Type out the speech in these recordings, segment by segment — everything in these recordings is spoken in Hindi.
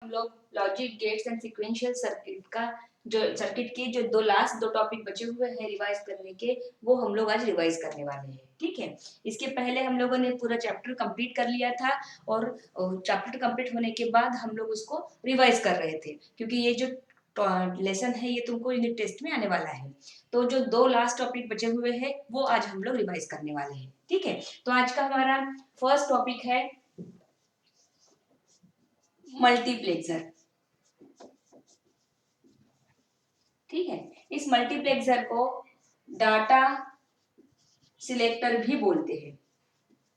हम लोग logic gates and sequential circuit का जो सर्किट के जो दो टॉपिक बचे हुए हैं रिवाइज करने के, वो हम लोग आज रिवाइज करने वाले हैं। ठीक है, इसके पहले हम लोगों ने पूरा चैप्टर कंप्लीट कर लिया था और चैप्टर कंप्लीट होने के बाद हम लोग उसको रिवाइज कर रहे थे, क्योंकि ये जो लेसन है ये तुमको यूनिट टेस्ट में आने वाला है। तो जो दो लास्ट टॉपिक बचे हुए हैं वो आज हम लोग रिवाइज करने वाले हैं। ठीक है, तो आज का हमारा फर्स्ट टॉपिक है मल्टीप्लेक्सर। ठीक है, इस मल्टीप्लेक्सर को डाटा सिलेक्टर भी बोलते हैं।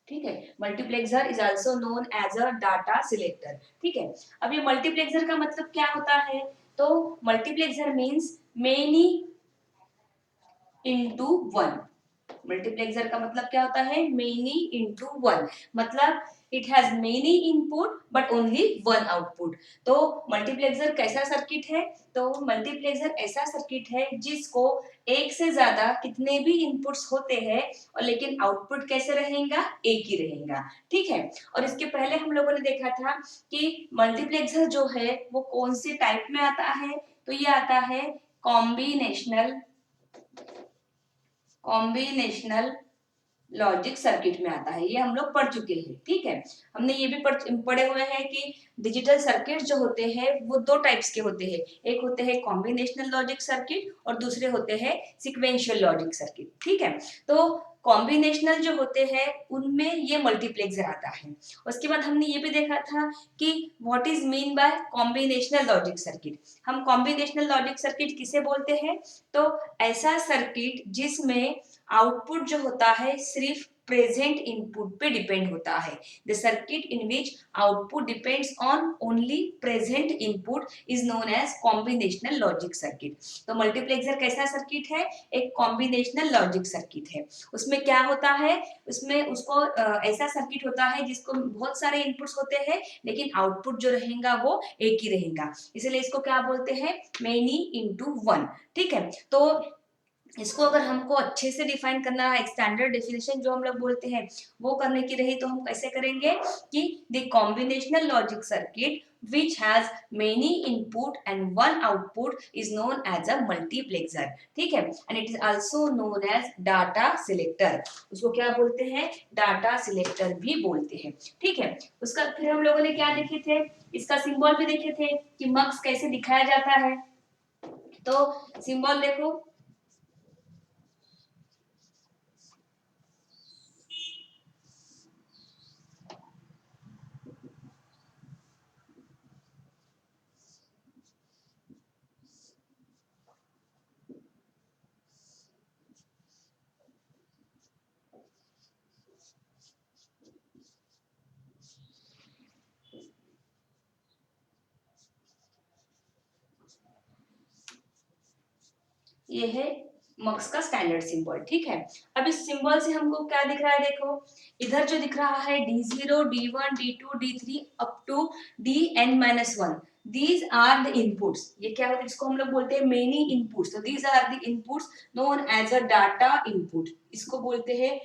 ठीक है, multiplexer is also known as a data selector. ठीक है, अब ये मल्टीप्लेक्सर का मतलब क्या होता है? तो multiplexer means many into one. Multiplexer का मतलब क्या होता है? मेनी इनटू वन, मतलब it has many input but only one output. तो मल्टीप्लेक्सर कैसा सर्किट है? तो मल्टीप्लेक्सर ऐसा सर्किट है जिसको एक से ज्यादा कितने भी इनपुट्स होते हैं और लेकिन आउटपुट कैसे रहेगा? एक ही रहेगा। ठीक है, और इसके पहले हम लोगों ने देखा था कि मल्टीप्लेक्सर जो है वो कौन से टाइप में आता है? तो ये आता है कॉम्बिनेशनल लॉजिक सर्किट में आता है। ये हम लोग पढ़ चुके हैं। ठीक है, हमने ये भी पढ़े हुए हैं कि डिजिटल सर्किट जो होते हैं वो दो टाइप्स के होते हैं। एक होते हैं कॉम्बिनेशनल लॉजिक सर्किट और दूसरे होते हैं सीक्वेंशियल लॉजिक सर्किट। ठीक है, तो कॉम्बिनेशनल जो होते हैं उनमें ये मल्टीप्लेक्सर आता है। उसके बाद हमने ये भी देखा था कि what is mean by combinational logic circuit. हम कॉम्बिनेशनल लॉजिक सर्किट किसे बोलते हैं? तो ऐसा सर्किट जिसमें आउटपुट जो होता है सिर्फ प्रेजेंट इनपुट पे डिपेंड होता है। The circuit in which output depends on only present input is known as combinational logic circuit. तो मल्टीप्लेक्सर कैसा सर्किट है? एक कॉम्बिनेशनल लॉजिक सर्किट है। उसमें क्या होता है? उसमें उसको ऐसा सर्किट होता है जिसको बहुत सारे इनपुट्स होते हैं लेकिन आउटपुट जो रहेगा वो एक ही रहेगा, इसलिए इसको क्या बोलते हैं? Many into one. ठीक है, तो इसको अगर हमको अच्छे से डिफाइन करना है, एक स्टैंडर्ड डेफिनेशन जो हम लोग बोलते हैं वो करने की रही तो हम कैसे करेंगे कि the combinational logic circuit which has many input and one output is known as a multiplexer. ठीक है, and it is also known as data selector. उसको क्या बोलते हैं? डाटा सिलेक्टर भी बोलते हैं। ठीक है, उसका फिर हम लोगों ने क्या देखे थे? इसका सिंबल भी देखे थे कि मक्स कैसे दिखाया जाता है। तो सिंबल देखो, ये है मक्स का स्टैंडर्ड सिंबल। ठीक है, अब इस सिंबल से हमको क्या दिख रहा है? देखो, इधर जो दिख रहा है D0, D1, D2, D3 up to Dn-1, these are the inputs। ये क्या होता है? इसको हम लोग बोलते हैं मेनी इनपुट्स। तो these are the inputs known as a data input। इसको बोलते हैं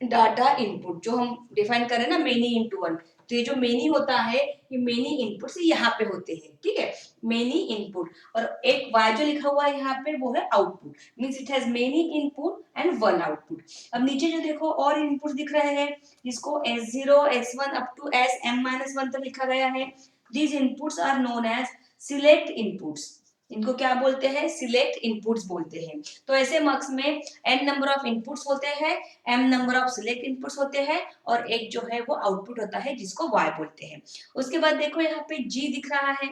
डाटा इनपुट, जो हम डिफाइन करें ना मेनी इनटू वन। तो ये जो मेनी होता है ये मेनी इनपुट से यहाँ पे होते हैं। ठीक है, मेनी इनपुट, और एक वाई जो लिखा हुआ है यहाँ पे वो है output, means it has many input and one output. अब नीचे जो देखो और इनपुट दिख रहे हैं जिसको S0, S1 up to Sm-1 तक लिखा गया है। These inputs are known as select inputs. इनको क्या बोलते हैं? सिलेक्ट इनपुट्स बोलते हैं। तो ऐसे मार्क्स में n नंबर ऑफ इनपुट्स होते हैं, m number of select inputs होते हैं और एक जो है वो आउटपुट होता है जिसको y बोलते हैं। उसके बाद देखो यहाँ पे g दिख रहा है।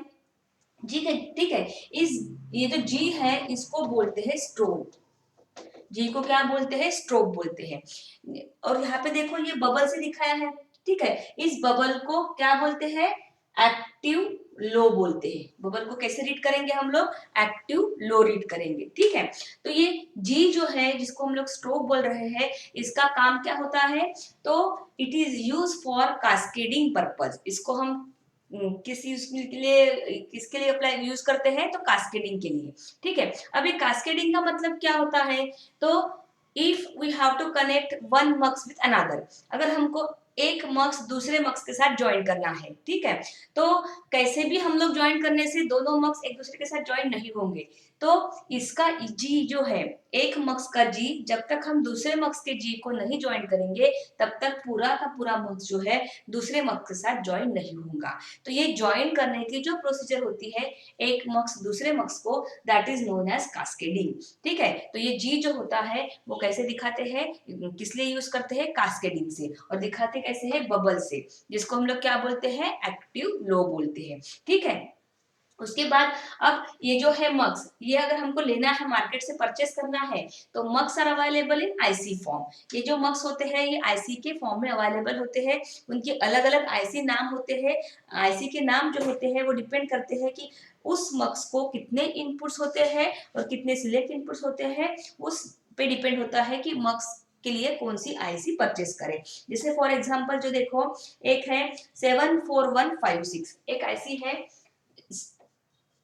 जी है, ठीक है, इस ये जो g है इसको बोलते हैं स्ट्रोब। जी को क्या बोलते हैं? स्ट्रोब बोलते हैं। और यहाँ पे देखो ये बबल से दिखाया है। ठीक है, इस बबल को क्या बोलते हैं? एक्टिव लो बोलते हैं। बबल को कैसे रीड करेंगे हम लोग? एक्टिव लो रीड करेंगे। ठीक है, तो ये जी जो है जिसको हम लोग स्ट्रोब बोल रहे हैं, इसका काम क्या होता है? तो it is use for cascading purpose. इसको हम किस यूज के लिए, किसके लिए अप्लाई यूज करते हैं? तो कास्केडिंग के लिए। ठीक है, अभी कास्केडिंग का मतलब क्या होता है? तो if we have to connect one mux with another, अगर हमको एक मक्स दूसरे मक्स के साथ ज्वाइन करना है, ठीक है। तो कैसे भी हम लोग ज्वाइन करने से दोनों मक्स एक दूसरे के साथ ज्वाइन नहीं होंगे। तो इसका जी जो है, एक मक्स का जी, जब तक हम दूसरे मक्स के जी को नहीं ज्वाइन करेंगे तब तक पूरा का पूरा मक्स जो है दूसरे मक्स के साथ ज्वाइन नहीं होगा। तो ये ज्वाइन करने की जो प्रोसीजर होती है एक मक्स दूसरे मक्स को, that is known as cascading, ठीक है। तो ये जी जो होता है वो कैसे दिखाते हैं, किस लिए यूज करते हैं, कास्केडिंग से, और दिखाते कैसे है, बबल से, जिसको हम लोग क्या बोलते हैं, एक्टिव लो बोलते हैं, ठीक है। उसके बाद अब ये जो है मग्स, ये अगर हमको लेना है, मार्केट से परचेस करना है, तो mux are available in IC form. ये जो मग्स होते हैं ये आईसी के फॉर्म में अवेलेबल होते हैं। उनके अलग अलग आईसी नाम होते हैं। आईसी के नाम जो होते हैं वो डिपेंड करते हैं कि उस मग्स को कितने इनपुट्स होते हैं और कितने सिलेक्ट इनपुट्स होते हैं, उस पे डिपेंड होता है कि मग्स के लिए कौन सी आईसी परचेस करें। जैसे फॉर एग्जांपल जो देखो, एक है 74156, एक आईसी है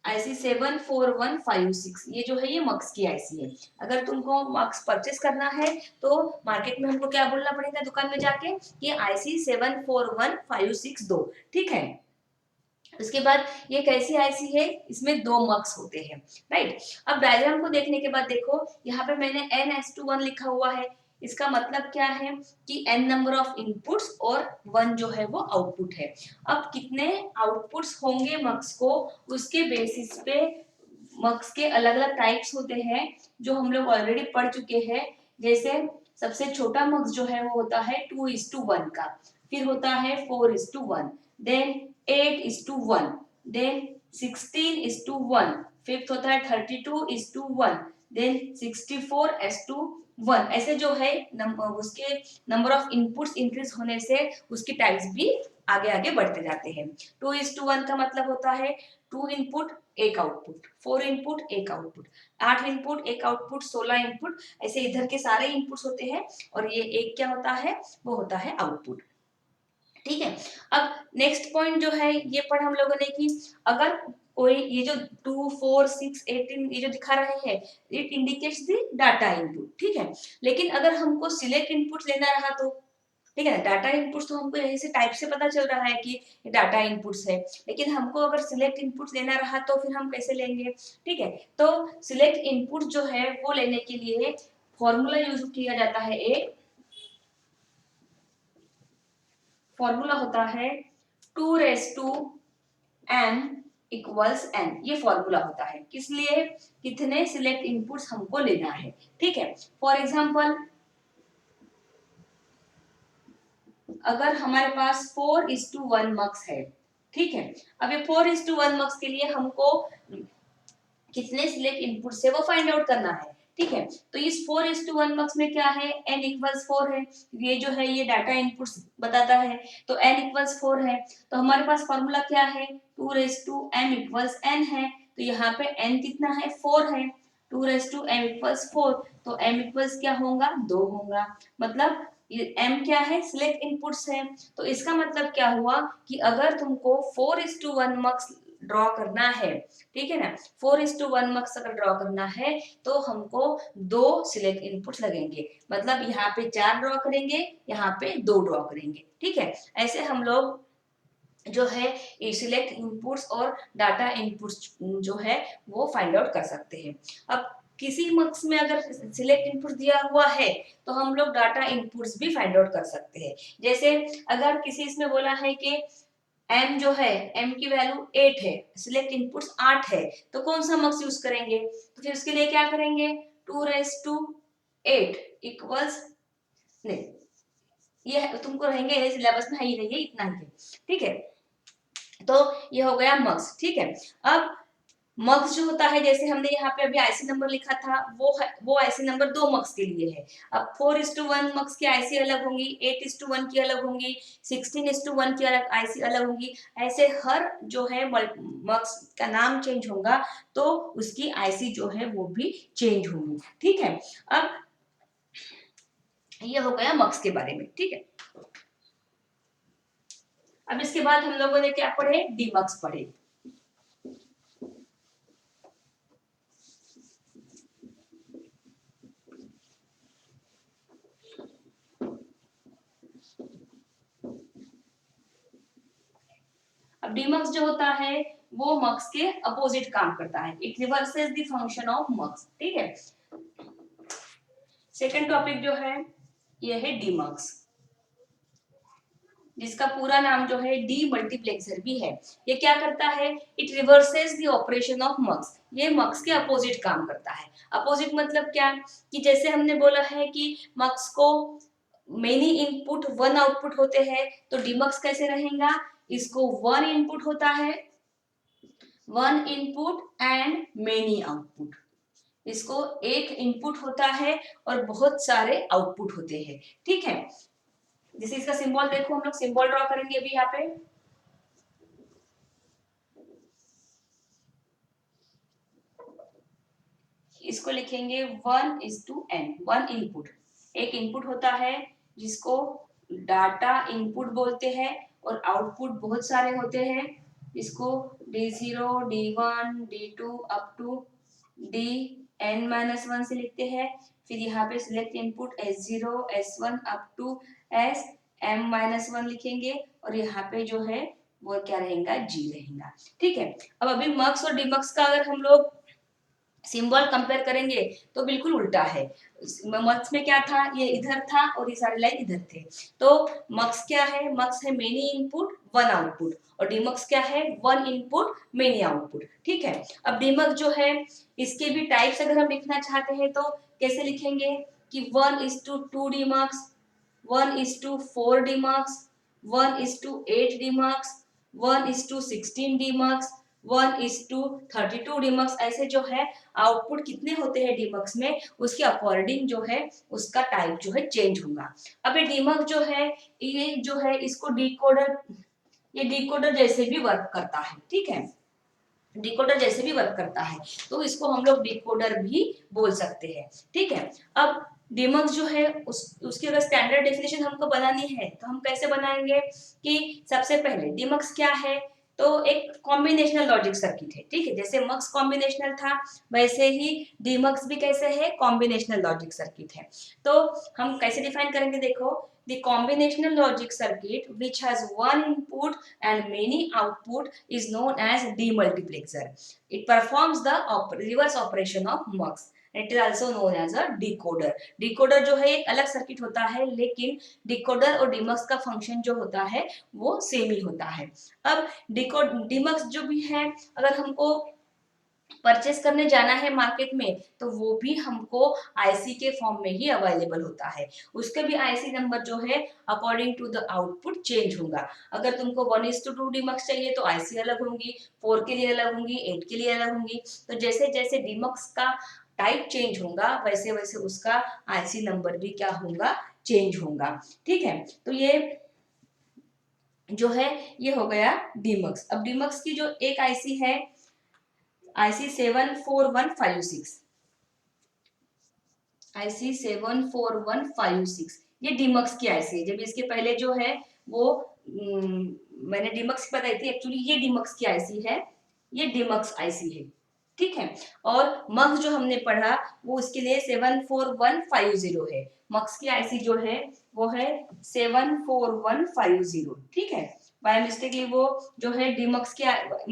आईसी 74156, ये जो है ये मक्स की आईसी है। अगर तुमको मक्स परचेस करना है तो मार्केट में हमको क्या बोलना पड़ेगा, दुकान में जाके, ये आईसी 74156 दो, ठीक है। उसके बाद ये कैसी आईसी है, इसमें दो मक्स होते हैं, राइट। अब डायग्राम को देखने के बाद देखो, यहाँ पे मैंने n(1) लिखा हुआ है। इसका मतलब क्या है कि n नंबर ऑफ इनपुट्स और 1 जो है वो आउटपुट है। अब कितने आउटपुट्स होंगे मक्स को, उसके बेसिस पे मक्स के अलग अलग टाइप्स होते हैं जो हम लोग ऑलरेडी पढ़ चुके हैं। जैसे सबसे छोटा मक्स जो है वो होता है 2:1 का, फिर होता है 4:1, देन 8:1, देन 16:1, फिफ्थ होता है 32:1, देन 64:1। ऐसे जो है उसके नंबर ऑफ इनपुट्स इंक्रीज होने से उसकी टाइप्स भी आगे आगे बढ़ते जाते हैं। 2:1 का मतलब होता है 2 input 1 output, 4 input 1 output, 8 input 1 output, 16 input, ऐसे इधर के सारे इनपुट्स होते हैं और ये एक क्या होता है, वो होता है आउटपुट, ठीक है। अब नेक्स्ट पॉइंट जो है ये पढ़ हम लोगों ने कि अगर कोई ये जो 2, 4, 6, 18 ये जो दिखा रहे हैं, it indicates the data input, ठीक है। लेकिन अगर हमको सिलेक्ट इनपुट लेना रहा तो, ठीक है ना, डाटा इनपुट्स तो हमको यहीं से टाइप से पता चल रहा है कि ये डाटा इनपुट्स है, लेकिन हमको अगर सिलेक्ट इनपुट्स लेना रहा तो फिर हम कैसे लेंगे, ठीक है। तो सिलेक्ट इनपुट जो है वो लेने के लिए फॉर्मूला यूज किया जाता है, एक फॉर्मूला होता है 2m इक्वल्स n, ये फॉर्मूला होता है, किस लिए, कितने सिलेक्ट इनपुट्स हमको लेना है, ठीक है। फॉर एग्जांपल अगर हमारे पास 4:1 मक्स है, ठीक है। अब ये 4:1 मक्स के लिए हमको कितने सिलेक्ट इनपुट से वो फाइंड आउट करना है, ठीक है। तो इस 4:1 मक्स में क्या है, n इक्वल्स 4 है, ये जो है ये डाटा इनपुट्स बताता है, तो n इक्वल्स 4 है। तो हमारे पास फॉर्मूला क्या है, 2m इक्वल्स n है, तो यहाँ पे n कितना है, 4 है, 2m इक्वल्स 4, तो m इक्वल्स क्या होगा, 2 होगा। मतलब ये m क्या है, सिलेक्ट इनपुट्स है। तो इसका मतलब क्या हुआ कि अगर तुमको 4:1 मक्स ड्रॉ करना है, ठीक है ना, 4:1 मक्स अगर ड्रॉ करना है तो हमको 2 सिलेक्ट इनपुट्स लगेंगे, मतलब यहाँ पे 4 ड्रॉ करेंगे, यहाँ पे 2 ड्रॉ करेंगे, ठीक है। ऐसे हम लोग जो है सिलेक्ट इनपुट्स और डाटा इनपुट्स जो है वो फाइंड आउट कर सकते हैं। अब किसी मक्स में अगर सिलेक्ट इनपुट दिया हुआ है तो हम लोग डाटा इनपुट्स भी फाइंड आउट कर सकते हैं। जैसे अगर किसी इसमें बोला है कि m जो है, m की वैल्यू 8 है, सिलेक्ट इनपुट्स 8 है, तो कौन सा मक्स यूज करेंगे, तो फिर उसके लिए क्या करेंगे, 2:8 इक्वल्स, नहीं ये तुमको रहेंगे सिलेबस में है ही नहीं है, इतना ही है, ठीक है। तो ये हो गया मक्स, ठीक है। अब मक्स जो होता है, जैसे हमने यहाँ पे अभी आईसी नंबर लिखा था, वो आईसी नंबर 2 मक्स के लिए है। अब 4:1 मक्स की आईसी अलग होंगी, 8:1 की अलग होंगी, 16:1 की अलग आईसी अलग होंगी। ऐसे हर जो है मक्स का नाम चेंज होगा तो उसकी आईसी जो है वो भी चेंज होगी, ठीक है। अब ये हो गया मक्स के बारे में, ठीक है। अब इसके बाद हम लोगों ने क्या पढ़े, डीमक्स पढ़े। अब डीमक्स जो होता है वो मक्स के अपोजिट काम करता है, it reverses the function of mux, ठीक है। सेकंड टॉपिक जो है ये है डीमक्स, जिसका पूरा नाम जो है डी मल्टीप्लेक्सर भी है। ये क्या करता है, it reverses the operation of mux, ये मक्स के अपोजिट काम करता है। अपोजिट मतलब क्या, कि जैसे हमने बोला है कि मक्स को मेनी इनपुट वन आउटपुट होते हैं, तो डीमक्स कैसे रहेगा, इसको वन इनपुट होता है, one input and many output, इसको एक इनपुट होता है और बहुत सारे आउटपुट होते हैं, ठीक है। जैसे इसका सिंबल देखो, हम लोग सिंबल ड्रॉ करेंगे अभी यहाँ पे, इसको लिखेंगे 1:n, वन इनपुट, एक इनपुट होता है जिसको डाटा इनपुट बोलते हैं और आउटपुट बहुत सारे होते हैं, इसको D0 D1 D2 up to Dn-1 से लिखते हैं। फिर यहाँ पे select input S0 S1 up to Sm-1 लिखेंगे और यहाँ पे जो है वो क्या रहेगा, G रहेगा, ठीक है। अब अभी मक्स और डीमक्स का अगर हम लोग सिंबल कंपेयर करेंगे तो बिल्कुल उल्टा है। मक्स में क्या था, ये इधर था और ये सारे लाइन इधर थे, तो मक्स क्या है, मक्स है मेनी इनपुट वन आउटपुट, और डीमक्स क्या है, वन इनपुट मेनी आउटपुट, ठीक है। अब डीमक्स जो है इसके भी टाइप्स अगर हम लिखना चाहते हैं तो कैसे लिखेंगे, कि 1:2 demux, 1:4 demux, 1:8 demux, 1:16 demux, 1:32 demux, ऐसे जो है आउटपुट कितने होते हैं डीमक्स में, उसके अकॉर्डिंग जो है उसका टाइप जो है चेंज होगा। अब ये डीमक्स जो है, ये जो है इसको डिकोडर, ये डिकोडर जैसे भी वर्क करता है, ठीक है, डिकोडर जैसे भी वर्क करता है, तो इसको हम लोग डिकोडर भी बोल सकते हैं, ठीक है। अब डीमक्स जो है उसकी अगर स्टैंडर्ड डेफिनेशन हमको बनानी है तो हम कैसे बनाएंगे, कि सबसे पहले डीमक्स क्या है, तो एक कॉम्बिनेशनल लॉजिक सर्किट है, ठीक है। जैसे मक्स कॉम्बिनेशनल था वैसे ही डीमक्स भी कैसे है, कॉम्बिनेशनल लॉजिक सर्किट है। तो हम कैसे डिफाइन करेंगे, देखो, the combinational logic circuit which has one input and many output is known as demultiplexer. It performs the reverse operation of mux. It is also known as a decoder. Decoder जो है एक अलग सर्किट होता है, लेकिन डिकोडर और डीमक्स का फंक्शन जो होता है वो सेम ही होता है। अब डीमक्स जो भी है, अगर हमको परचेस करने जाना है मार्केट में तो वो भी हमको आईसी के फॉर्म में ही अवेलेबल होता है, उसके भी आईसी नंबर जो है according to the output change होगा। अगर तुमको 1:2 डीमक्स चाहिए तो आईसी अलग होंगी, 4 के लिए अलग होंगी, 8 के लिए अलग होंगी, तो जैसे जैसे डीमक्स का टाइप चेंज होगा वैसे वैसे उसका आईसी नंबर भी क्या होगा, चेंज होगा, ठीक है। तो ये जो है ये हो गया डीमक्स। अब डीमक्स की जो एक आईसी है IC 74156, IC 74156, ये डीमक्स की आईसी है। जब इसके पहले जो है वो मैंने डीमक्स की बताई थी, एक्चुअली ये डीमक्स की आईसी है, ये डीमक्स आईसी है, ठीक है। और मक्स जो हमने पढ़ा वो उसके लिए 74150 है, मक्स की आईसी जो है वो है 74150, ठीक है। बाय मिस्टेकली वो जो है डीमक्स के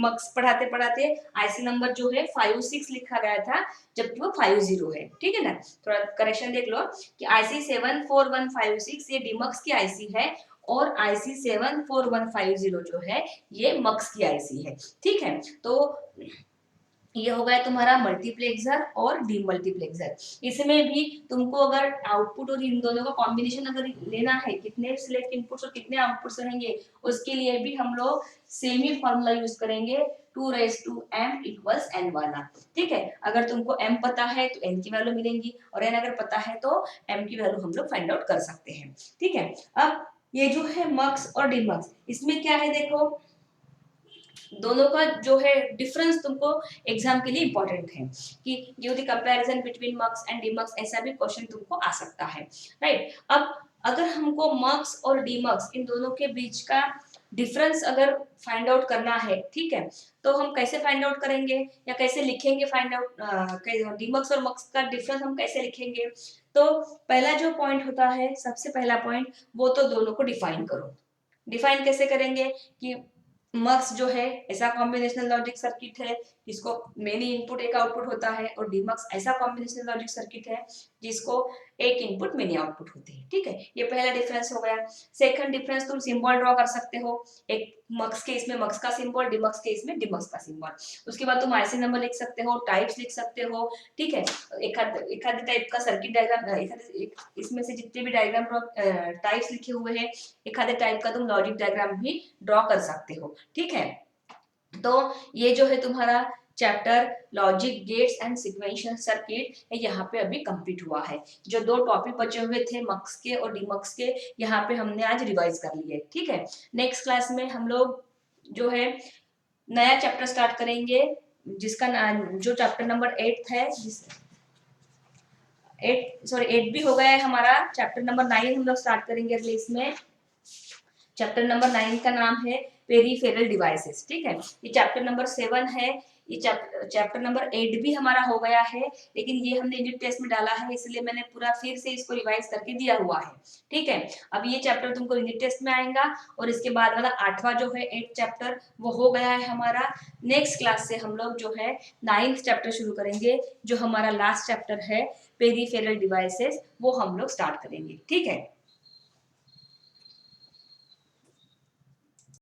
मक्स पढ़ाते पढ़ाते आईसी नंबर जो है 56 लिखा गया था, जबकि वो 50 है, ठीक है ना। थोड़ा करेक्शन देख लो कि IC 74156 ये डीमक्स की आईसी है और IC 74150 जो है ये मक्स की आईसी है, ठीक है। तो ये हो गया तुम्हारा मल्टीप्लेक्सर और डीमल्टीप्लेक्सर। इसमें भी तुमको अगर आउटपुट और इन दोनों का कॉम्बिनेशन अगर लेना है, कितने सिलेक्ट इनपुट्स और कितने आउटपुट्स रहेंगे, उसके लिए भी हम लोग सेम ही फॉर्मूला यूज करेंगे, 2m इक्वल्स n वाला, ठीक है। अगर तुमको m पता है तो n की वैल्यू मिलेंगी, और n अगर पता है तो m की वैल्यू हम लोग फाइंड आउट कर सकते हैं, ठीक है। अब ये जो है मक्स और डीमक्स, इसमें क्या है, देखो दोनों का जो है डिफरेंस तुमको एग्जाम के लिए इंपॉर्टेंट है, कि give the comparison between mux and demux, ऐसा भी क्वेश्चन तुमको आ सकता है, राइट। अब अगर हमको मक्स और डीमक्स इन दोनों के बीच का डिफरेंस अगर फाइंड आउट करना है, ठीक है, तो हम कैसे फाइंड आउट करेंगे या कैसे लिखेंगे फाइंड आउट, डीमक्स और मक्स का डिफरेंस हम कैसे लिखेंगे। तो पहला जो पॉइंट होता है, सबसे पहला पॉइंट, वो तो दोनों को डिफाइन करो। डिफाइन कैसे करेंगे, कि मक्स जो है ऐसा कॉम्बिनेशनल लॉजिक सर्किट है जिसको मेनी इनपुट एक आउटपुट होता है, और डीमक्स ऐसा कॉम्बिनेशनल लॉजिक सर्किट है जिसको एक इनपुट मेनी आउटपुट होते हैं। ठीक है, ये पहला डिफरेंस हो गया। सेकंड डिफरेंस, तुम सिंबल ड्रॉ कर सकते हो, एक मक्स के इसमें मक्स का सिंबल, डीमक्स के इसमें डीमक्स का सिंबल। उसके बाद तुम आईसी नंबर लिख सकते हो, टाइप्स लिख सकते हो। ठीक है, एक आध टाइप का सर्किट डायग्राम, इसमें से जितने भी डायग्राम टाइप्स लिखे हुए हैं, एक आधे टाइप का तुम लॉजिक डायग्राम भी ड्रॉ कर सकते हो। ठीक है, तो ये जो है तुम्हारा chapter logic gates and sequential circuit यहाँ पे अभी कंप्लीट हुआ है। जो दो टॉपिक बचे हुए थे मक्स के और डीमक्स के, यहाँ पे हमने आज रिवाइज कर लिए। ठीक है, नेक्स्ट क्लास में हम लोग जो है नया चैप्टर स्टार्ट करेंगे, जिसका जो चैप्टर नंबर 8 है, जिस 8 भी हो गया है हमारा, चैप्टर नंबर 9 हम लोग स्टार्ट करेंगे अगले इसमें। चैप्टर नंबर 9 का नाम है पेरिफेरल डिवाइसेस। ठीक है, ये चैप्टर नंबर 7 है। ये चैप्टर नंबर 8 भी हमारा हो गया है, लेकिन ये हमने यूनिट टेस्ट में डाला है, इसलिए मैंने पूरा फिर से इसको रिवाइज करके दिया हुआ है। ठीक है, अब ये चैप्टर तुमको यूनिट टेस्ट में आएगा, और इसके बाद वाला 8वां जो है 8 चैप्टर वो हो गया है हमारा। नेक्स्ट क्लास से हम लोग जो है 9th चैप्टर शुरू करेंगे, जो हमारा लास्ट चैप्टर है पेरिफेरल डिवाइसेस, वो हम लोग स्टार्ट करेंगे। ठीक है।